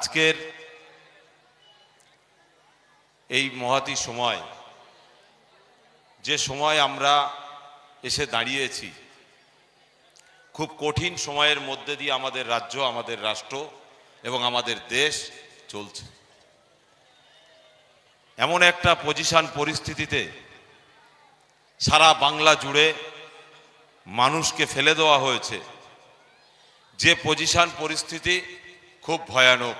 আজকের এই মহতী সময়, যে সময় আমরা এসে দাঁড়িয়েছি, খুব কঠিন সময়ের মধ্যে দিয়ে আমাদের রাজ্য, আমাদের রাষ্ট্র এবং আমাদের দেশ চলছে। এমন একটা পরিস্থিতিতে সারা বাংলা জুড়ে মানুষকে ফেলে দেওয়া হয়েছে, যে পরিস্থিতি খুব ভয়ানক।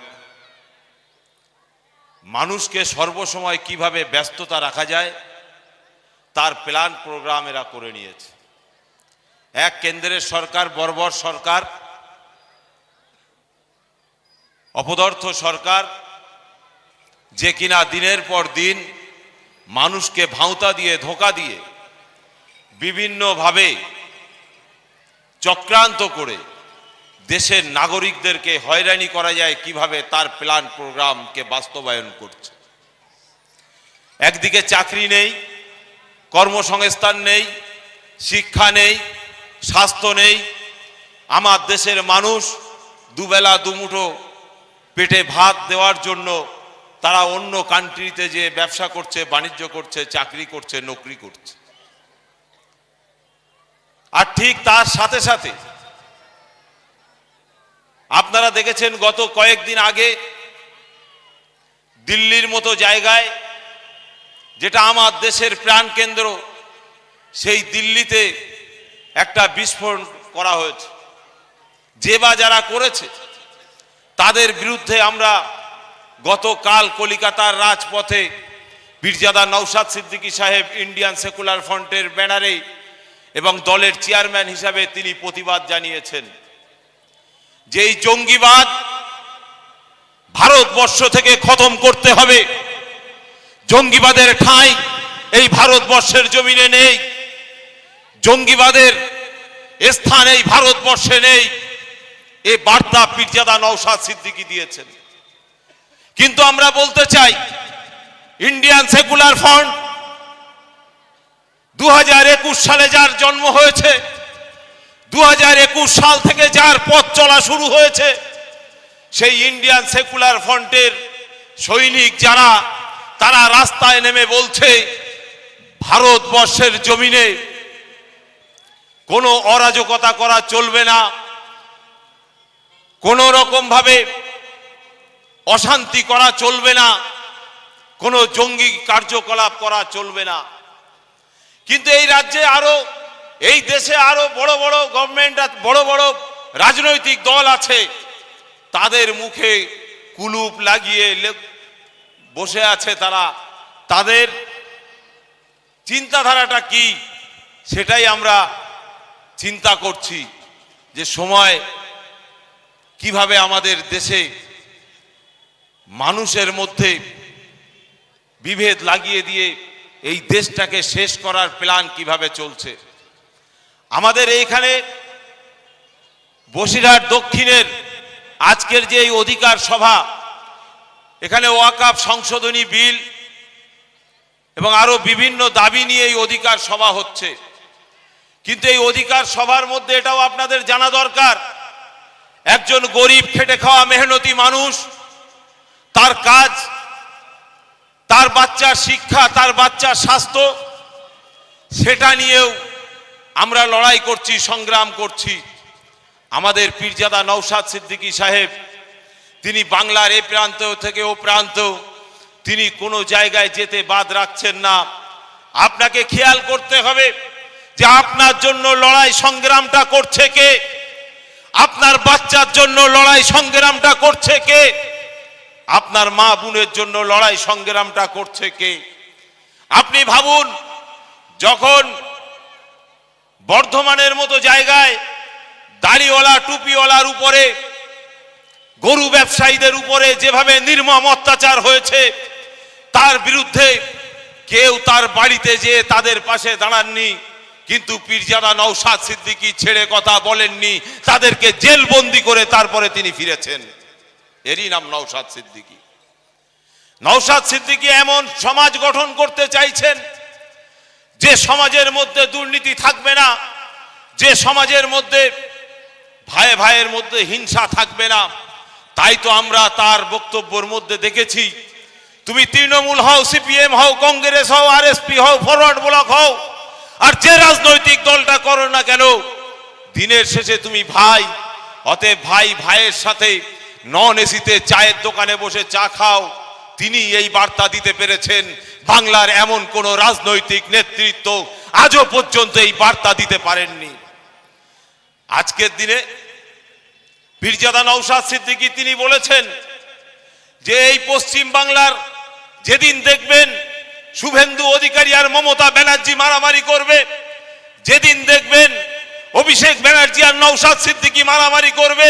মানুষকে সর্বসময় কিভাবে ব্যস্ততা রাখা যায় তার প্ল্যান প্রোগ্রাম এরা করে নিয়েছে। এক কেন্দ্রের সরকার, বর্বর সরকার, অপদার্থ সরকার, যে কিনা দিনের পর দিন মানুষকে ভাঁওতা দিয়ে, ধোঁকা দিয়ে, বিভিন্নভাবে চক্রান্ত করে দেশের নাগরিকদেরকে হয়রানি করা যায় কিভাবে তার প্ল্যান প্রোগ্রামকে বাস্তবায়ন করছে। একদিকে চাকরি নেই, কর্মসংস্থান নেই, শিক্ষা নেই, স্বাস্থ্য নেই। আমার দেশের মানুষ দুবেলা দুমুঠো পেটে ভাত দেওয়ার জন্য তারা অন্য কান্ট্রিতে যে ব্যবসা করছে, বাণিজ্য করছে, চাকরি করছে, নকরি করছে। আর ঠিক তার সাথে সাথে আপনারা দেখেছেন গত কয়েকদিন আগে দিল্লির মতো জায়গায়, যেটা আমার দেশের প্রাণকেন্দ্র, সেই দিল্লিতে একটা বিস্ফোরণ করা হয়েছে। যে বা যারা করেছে তাদের বিরুদ্ধে আমরা গতকাল কলিকাতার রাজপথে পীরজাদা নওশাদ সিদ্দিকী সাহেব ইন্ডিয়ান সেকুলার ফ্রন্টের ব্যানারে এবং দলের চেয়ারম্যান হিসাবে তিনি প্রতিবাদ জানিয়েছেন যে এই জঙ্গিবাদ ভারতবর্ষ থেকে খতম করতে হবে। জঙ্গিবাদের ঠাঁই এই ভারতবর্ষের জমিনে নেই, জঙ্গিবাদের স্থান এই ভারতবর্ষে নেই। এই বার্তা পীরজাদা নওশাদ সিদ্দিকী দিয়েছেন। কিন্তু আমরা বলতে চাই, ইন্ডিয়ান সেকুলার ফ্রন্ট 2021 সালে যার জন্ম হয়েছে, 2021 সাল থেকে যার পথ চলা শুরু হয়েছে, সেই ইন্ডিয়ান সেকুলার ফ্রন্টের সৈনিক যারা, তারা রাস্তায় নেমে বলছে ভারতবর্ষের জমিনে কোনো অরাজকতা করা চলবে না, কোনো রকম ভাবে অশান্তি করা চলবে না, কোনো জঙ্গি কার্যকলাপ করা চলবে না। কিন্তু এই রাজ্যে আরো, এই দেশে আরো বড় বড় গভর্নমেন্ট, বড় বড় রাজনৈতিক দল আছে, তাদের মুখে কুলুপ লাগিয়ে বসে আছে তারা। তাদের চিন্তাধারাটা কি সেটাই আমরা চিন্তা করছি, যে সময় কিভাবে আমাদের দেশে মানুষের মধ্যে বিভেদ লাগিয়ে দিয়ে এই দেশটাকে শেষ করার প্ল্যান কিভাবে চলছে। আমাদের এইখানে বসিরহাট দক্ষিণের আজকের যে এই অধিকার সভা, এখানে ওয়াকফ সংশোধনী বিল এবং আরো বিভিন্ন দাবি নিয়ে এই অধিকার সভা হচ্ছে। কিন্তু এই অধিকার সভার মধ্যে এটাও আপনাদের জানা দরকার, একজন গরিব খেটে খাওয়া মেহনতি মানুষ, তার কাজ, তার বাচ্চার শিক্ষা, তার বাচ্চার স্বাস্থ্য, সেটা নিয়েও আমরা লড়াই করছি, সংগ্রাম করছি। আমাদের পীরজাদা নওশাদ সিদ্দিকী সাহেব, তিনি বাংলার এ প্রান্ত থেকে ও প্রান্ত, তিনি কোনো জায়গায় যেতে বাদ রাখছেন না। আপনাকে খেয়াল করতে হবে যে আপনার জন্য লড়াই সংগ্রামটা করছে কে, আপনার বাচ্চার জন্য লড়াই সংগ্রামটা করছে কে, আপনার মা বোনের জন্য লড়াই সংগ্রামটা করছে কে। আপনি ভাবুন, যখন বর্ধমানের মতো জায়গায় দাড়িওয়ালা টুপিওয়ালার উপরে, গরু ব্যবসায়ীদের উপরে যেভাবে নির্মম অত্যাচার হয়েছে, তার বিরুদ্ধে কেউ তার বাড়িতে যেয়ে তাদের পাশে দাঁড়াননি। কিন্তু পীরজাদা নওশাদ সিদ্দিকী ছেড়ে কথা বলেননি, তাদেরকে জেলবন্দি করে তারপরে তিনি ফিরেছেন। এরই নাম নওশাদ সিদ্দিকী। নওশাদ সিদ্দিকী এমন সমাজ গঠন করতে চাইছেন যে সমাজের মধ্যে দুর্নীতি থাকবে না, যে সমাজের মধ্যে ভাই ভাইয়ের মধ্যে হিংসা থাকবে না, তাই তো আমরা তার বক্তব্যের মধ্যে দেখেছি, তুমি তৃণমূল হও, সিপিএম হও, কংগ্রেস হও, আরএসপি হও, ফরওয়ার্ড ব্লক হও, আর যে রাজনৈতিক দলটা করো না কেন, দিনের শেষে তুমি ভাই। অতএব ভাই ভাইয়ের সাথে নন এসিতে চায়ের দোকানে বসে চা খাও। তিনি এই বার্তা দিতে পেরেছেন। বাংলার এমন কোন রাজনৈতিক নেতৃত্ব আজও পর্যন্ত এই বার্তা দিতে পারেননি। আজকের দিনে পীরজাদা নওশাদ সিদ্দিকী তিনি বলেছেন যে এই পশ্চিম বাংলার যেদিন দেখবেন শুভেন্দু অধিকারী আর মমতা ব্যানার্জি মারামারি করবে, যেদিন দেখবেন অভিষেক ব্যানার্জি আর নওশাদ সিদ্দিকী মারামারি করবে,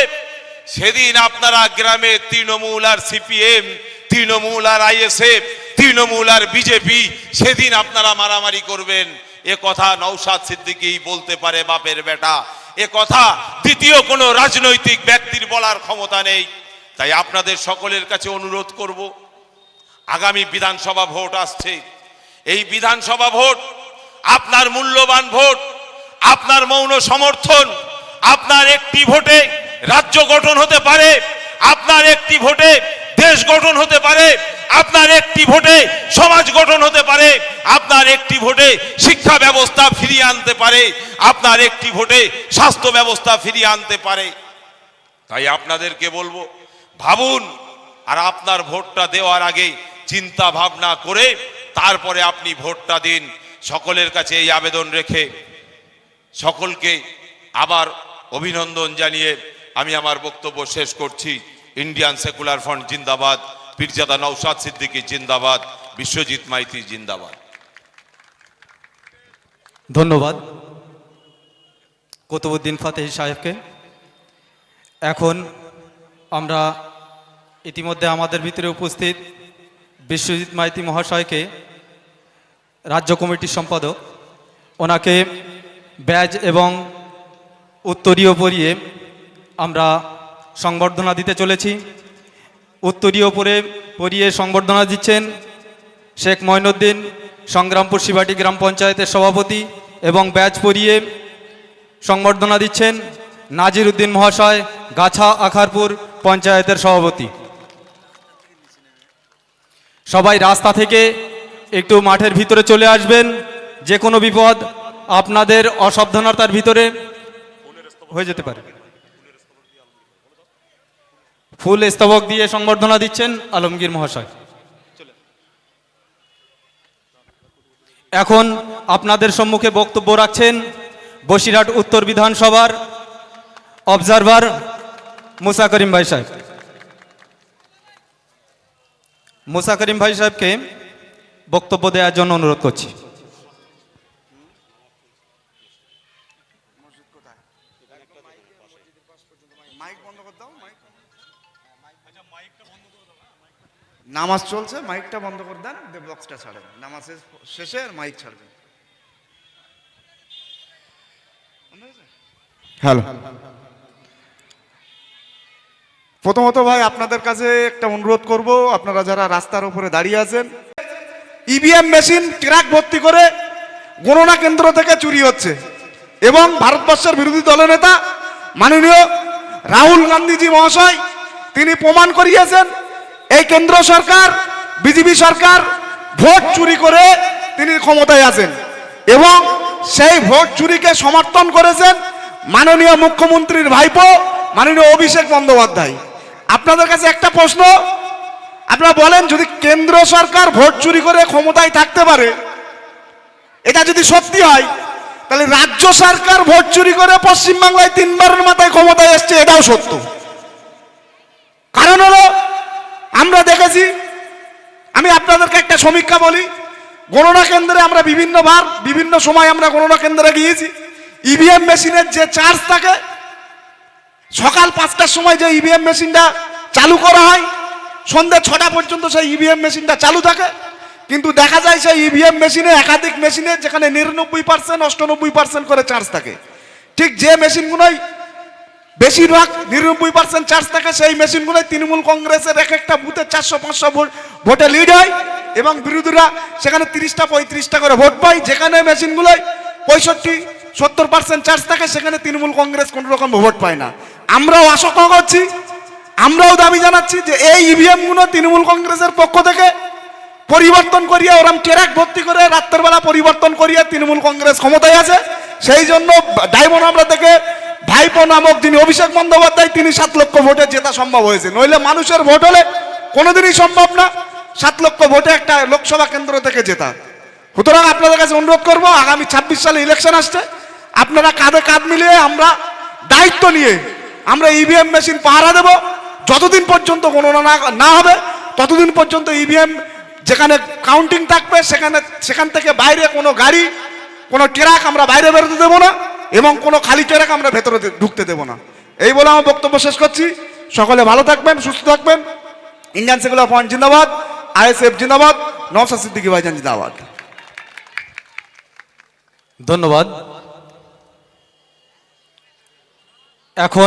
সেদিন আপনারা গ্রামে তৃণমূল আর সিপিএম, তৃণমূল আর আইএসএফ, তৃণমূল আর বিজেপি, সেদিন আপনারা মারামারি করবেন। এ কথা নওশাদ সিদ্দিকী বলতে পারে, বাপের বেটা। এ কথা দ্বিতীয় কোনো রাজনৈতিক ব্যক্তির বলার ক্ষমতা নেই। তাই আপনাদের সকলের কাছে অনুরোধ করব, আগামী বিধানসভা ভোট আসছে। এই বিধানসভা ভোট আপনার মূল্যবান ভোট, আপনার মৌন সমর্থন। আপনার একটি ভোটে রাজ্য গঠন হতে পারে, আপনার একটি ভোটে দেশ গঠন হতে পারে, আপনার একটি ভোটে সমাজ গঠন হতে পারে, আপনার একটি ভোটে শিক্ষা ব্যবস্থা ফিরিয়ে আনতে পারে, আপনার একটি ভোটে স্বাস্থ্য ব্যবস্থা ফিরিয়ে আনতে পারে। তাই আপনাদেরকে বলবো, ভাবুন, আর আপনার ভোটটা দেওয়ার আগে চিন্তা ভাবনা করে তারপরে আপনি ভোটটা দিন। সকলের কাছে এই আবেদন রেখে সকলকে আবার অভিনন্দন জানিয়ে আমি আমার বক্তব্য শেষ করছি। ইন্ডিয়ান সেকুলার ফ্রন্ট জিন্দাবাদ, পীরজাদা নওশাদ সিদ্দিকী জিন্দাবাদ, বিশ্বজিৎ মাইতি জিন্দাবাদ। ধন্যবাদ কুতুবউদ্দিন ফাতেহি সাহেবকে। এখন আমরা ইতিমধ্যে আমাদের ভিতরে উপস্থিত বিশ্বজিৎ মাইতি মহাশয়কে, রাজ্য কমিটির সম্পাদক, ওনাকে ব্যাজ এবং উত্তরীয় পরিয়ে আমরা সংবর্ধনা দিতে চলেছি। উত্তরীয় পরিয়ে সংবর্ধনা দিচ্ছেন শেখ মঈনুদ্দিন, সংগ্রামপুর শিবাটি গ্রাম পঞ্চায়েতের সভাপতি, এবং ব্যাজ পরিয়ে সংবর্ধনা দিচ্ছেন নাজির উদ্দিন মহাশয়, গাছা আখারপুর পঞ্চায়েতের সভাপতি। সবাই রাস্তা থেকে একটু মাঠের ভিতরে চলে আসবেন। যে কোনো বিপদ আপনাদের অসাবধানতার ভিতরে হয়ে যেতে পারে। ফুল স্তবক দিয়ে সংবর্ধনা দিচ্ছেন আলমগীর মহাশয়। এখন আপনাদের সম্মুখে বক্তব্য রাখছেন বসিরহাট উত্তর বিধানসভার অবজারভার মুসা করিম ভাই সাহেব। মুসা করিম ভাই সাহেবকে বক্তব্য দেওয়ার জন্য অনুরোধ করছি। নামাজ চলছে, মাইকটা বন্ধ করে দেন, বক্সটা ছাড়েন, নামাজ শেষে আর মাইক ছাড়বেন। হ্যালো, প্রথমত ভাই আপনাদের কাছে একটা অনুরোধ করব, আপনারা যারা রাস্তার উপরে দাঁড়িয়ে আছেন, ইভিএম মেশিন ট্রাক ভর্তি করে গণনা কেন্দ্র থেকে চুরি হচ্ছে, এবং ভারতবর্ষের বিরোধী দলনেতা মাননীয় রাহুল গান্ধীজি মহাশয় তিনি প্রমাণ করিয়েছেন এই কেন্দ্র সরকার, বিজেপি সরকার ভোট চুরি করে তিনি ক্ষমতায় আছেন, এবং সেই ভোট চুরিকে সমর্থন করেছেন মাননীয় মুখ্যমন্ত্রীর ভাইপো মাননীয় অভিষেক বন্দ্যোপাধ্যায়। আপনাদের কাছে একটা প্রশ্ন, আপনারা বলেন, যদি কেন্দ্র সরকার ভোট চুরি করে ক্ষমতায় থাকতে পারে, এটা যদি সত্যি হয়, তাহলে রাজ্য সরকার ভোট চুরি করে পশ্চিমবাংলায় 3 বারের মাথায় ক্ষমতায় এসছে, এটাও সত্য। কারণ হলো, আমরা দেখেছি, আমি আপনাদেরকে একটা সমীক্ষা বলি, গণনা কেন্দ্রে আমরা বিভিন্ন সময় আমরা গণনা কেন্দ্রে গিয়েছি, ইভিএম মেশিনের যে চার্জ থাকে, সকাল 5টার সময় যে ইভিএম মেশিনটা চালু করা হয়, সন্ধ্যে 6টা পর্যন্ত সেই ইভিএম মেশিনটা চালু থাকে, কিন্তু দেখা যায় সেই ইভিএম মেশিনে একাধিক মেশিনে যেখানে 99%, 98% করে চার্জ থাকে, ঠিক যে মেশিনগুলোই বেশিরভাগ 99% চার্জ থাকে, সেই মেশিনগুলোই তৃণমূল কংগ্রেসের এক একটা বুথে 400-500 ভোটে লিড হয়, এবং বিরোধীরা সেখানে 30টা 35টা করে ভোট পায়। যেখানে মেশিনগুলোই 65-70% চার্জ থাকে, সেখানে তৃণমূল কংগ্রেস কোনো রকম ভোট পায় না। আমরাও আশঙ্কা করছি আমরাও দাবি জানাচ্ছি যে এই ইভিএম গুলো তৃণমূল কংগ্রেসের পক্ষ থেকে পরিবর্তন করিয়ে ওরম ট্রাক ভর্তি করে রাত্রের বেলা পরিবর্তন করিয়ে তৃণমূল কংগ্রেস ক্ষমতায় আছে। সেই জন্য ডায়মন্ড আমরা থেকে ভাইপো নামক যিনি অভিষেক বন্দ্যোপাধ্যায়, তিনি 7 লক্ষ ভোটে জেতা সম্ভব হয়েছে। নইলে মানুষের ভোট হলে কোনোদিনই সম্ভব না 7 লক্ষ ভোটে একটা লোকসভা কেন্দ্র থেকে জেতা। সুতরাং আপনাদের কাছে অনুরোধ করব, আগামী 26 সালে ইলেকশন আসছে, আপনারা কাঁধে কাঁধ মিলিয়ে আমরা দায়িত্ব নিয়ে আমরা ইভিএম মেশিন পাহারা দেব। যতদিন পর্যন্ত গণনা না হবে ততদিন পর্যন্ত ইভিএম যেখানে কাউন্টিং থাকবে সেখান থেকে বাইরে কোনো গাড়ি, কোনো ট্রাক আমরা বাইরে বেরোতে দেবো না, এবং কোনো খালি ট্রাক আমরা ভেতরে ঢুকতে দেবো না। এই বলে আমার বক্তব্য শেষ করছি। সকলে ভালো থাকবেন, সুস্থ থাকবেন। ইন্ডিয়ান সেকুলার ফ্রন্ট জিন্দাবাদ, আইএসএফ জিন্দাবাদ, নওশাদ সিদ্দিকী ভাইজান জিন্দাবাদ। ধন্যবাদ। এখন